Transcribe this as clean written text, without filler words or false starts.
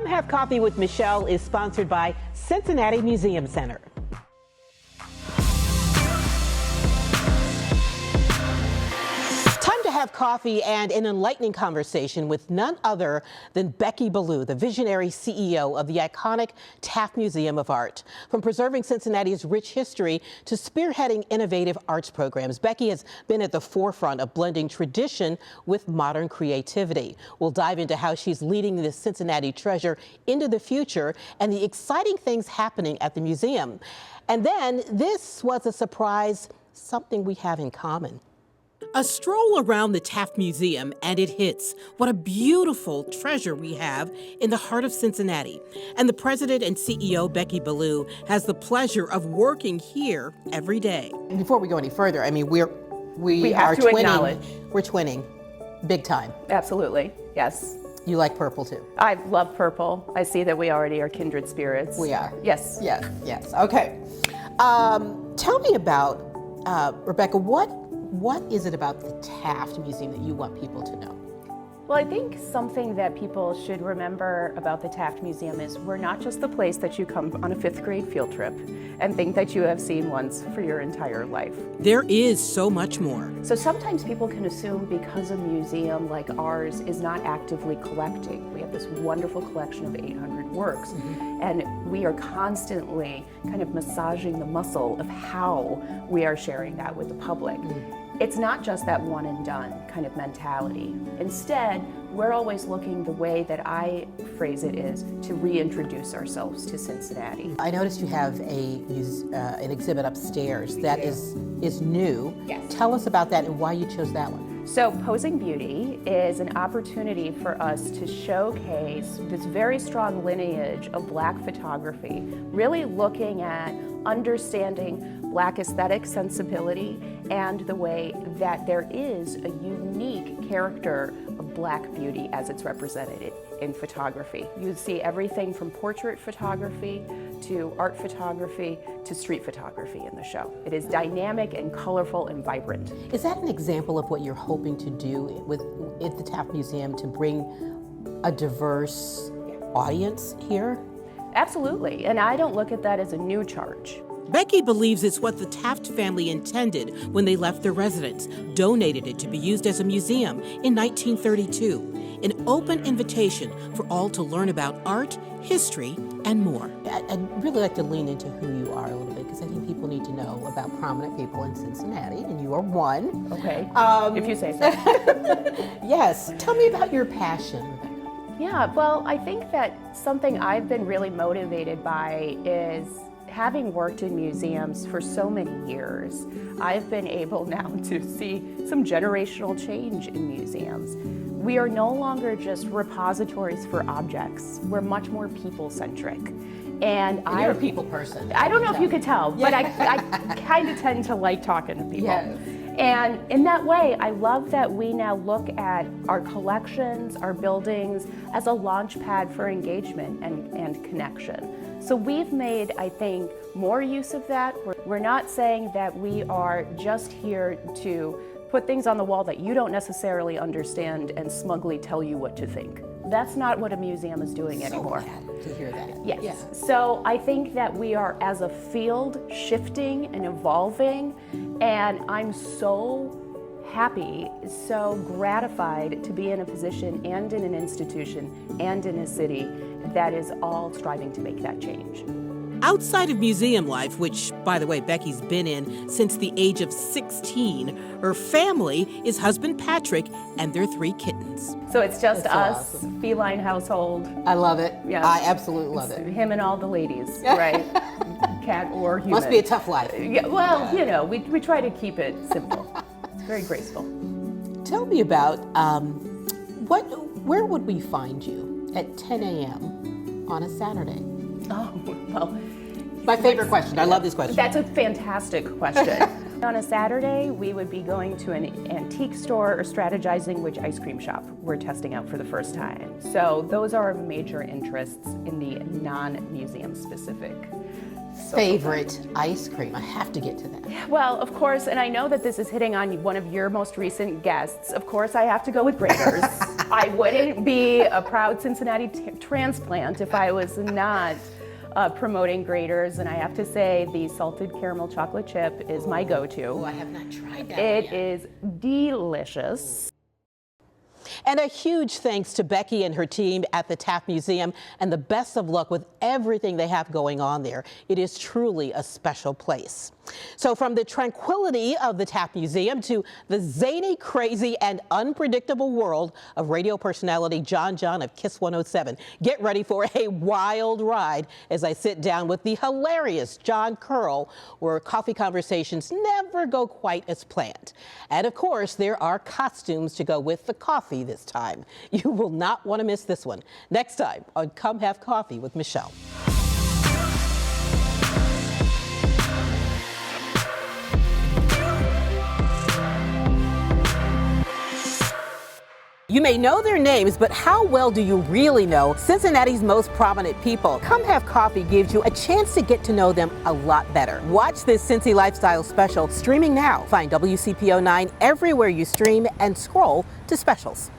to Have Coffee with Michelle is sponsored by Cincinnati Museum Center. Time to have coffee and an enlightening conversation with none other than Becky Beaulieu, the visionary CEO of the iconic Taft Museum of Art. From preserving Cincinnati's rich history to spearheading innovative arts programs, Becky has been at the forefront of blending tradition with modern creativity. We'll dive into how she's leading this Cincinnati treasure into the future and the exciting things happening at the museum. And then this was a surprise, something we have in common. A stroll around the Taft Museum and it hits. What a beautiful treasure we have in the heart of Cincinnati. And the president and CEO, Becky Beaulieu, has the pleasure of working here every day. Before we go any further, I mean, we have are to twinning. acknowledge. We're twinning, big time. Absolutely, yes. You like purple too? I love purple. I see that we already are kindred spirits. We are. Yes. Yes, yes. Okay. Tell me about, Rebecca, what is it about the Taft Museum that you want people to know? Well, I think something that people should remember about the Taft Museum is we're not just the place that you come on a 5th grade field trip and think that you have seen once for your entire life. There is so much more. So sometimes people can assume because a museum like ours is not actively collecting. We have this wonderful collection of 800 works, and we are constantly kind of massaging the muscle of how we are sharing that with the public. It's not just that one and done kind of mentality. Instead, we're always looking, the way that I phrase it is, to reintroduce ourselves to Cincinnati. I noticed you have an exhibit upstairs that is new. Yes. Tell us about that and why you chose that one. So Posing Beauty is an opportunity for us to showcase this very strong lineage of Black photography, really looking at understanding Black aesthetic sensibility and the way that there is a unique character of Black beauty as it's represented in photography. You see everything from portrait photography to art photography to street photography in the show. It is dynamic and colorful and vibrant. Is that an example of what you're hoping to do at the Taft Museum, to bring a diverse audience here? Absolutely, and I don't look at that as a new charge. Becky believes it's what the Taft family intended when they left their residence, donated it to be used as a museum in 1932. An open invitation for all to learn about art, history, and more. I'd really like to lean into who you are a little bit, because I think people need to know about prominent people in Cincinnati, and you are one. Okay, if you say so. Yes, tell me about your passion, Rebecca. Yeah, well, I think that something I've been really motivated by is, having worked in museums for so many years, I've been able now to see some generational change in museums. We are no longer just repositories for objects. We're much more people-centric. And you're a people person. I don't know if you could tell, but I kind of tend to like talking to people. Yes. And in that way, I love that we now look at our collections, our buildings, as a launch pad for engagement and connection. So we've made, I think, more use of that. We're not saying that we are just here to put things on the wall that you don't necessarily understand and smugly tell you what to think. That's not what a museum is doing anymore. So glad to hear that. Yes. Yeah. So I think that we are, as a field, shifting and evolving, and I'm so happy, so gratified to be in a position and in an institution and in a city that is all striving to make that change. Outside of museum life, which, by the way, Becky's been in since the age of 16, her family is husband Patrick and their 3 kittens. So it's just That's us, awesome. Feline household. I love it. Yeah. I absolutely love It's it. him and all the ladies, right? Cat or human. Must be a tough life. Yeah, well, you know, we try to keep it simple. It's very graceful. Tell me about where would we find you at 10 a.m. on a Saturday? Oh, well. My favorite question. I love this question. That's a fantastic question. On a Saturday, we would be going to an antique store or strategizing which ice cream shop we're testing out for the first time. So those are our major interests in the non-museum specific. Favorite ice cream? I have to get to that. Well, of course, and I know that this is hitting on one of your most recent guests. Of course, I have to go with Graeter's. I wouldn't be a proud Cincinnati transplant if I was not promoting graters, and I have to say the salted caramel chocolate chip is my go-to. Oh, I have not tried that. It is delicious. And a huge thanks to Becky and her team at the Taft Museum, and the best of luck with everything they have going on there. It is truly a special place. So from the tranquility of the Taft Museum to the zany, crazy, and unpredictable world of radio personality John of KISS 107. Get ready for a wild ride as I sit down with the hilarious John Curl, where coffee conversations never go quite as planned. And of course, there are costumes to go with the coffee this time. You will not want to miss this one. Next time on Come Have Coffee with Michelle. You may know their names, but how well do you really know Cincinnati's most prominent people? Come Have Coffee gives you a chance to get to know them a lot better. Watch this Cincy Lifestyle special streaming now. Find WCPO 9 everywhere you stream and scroll to specials.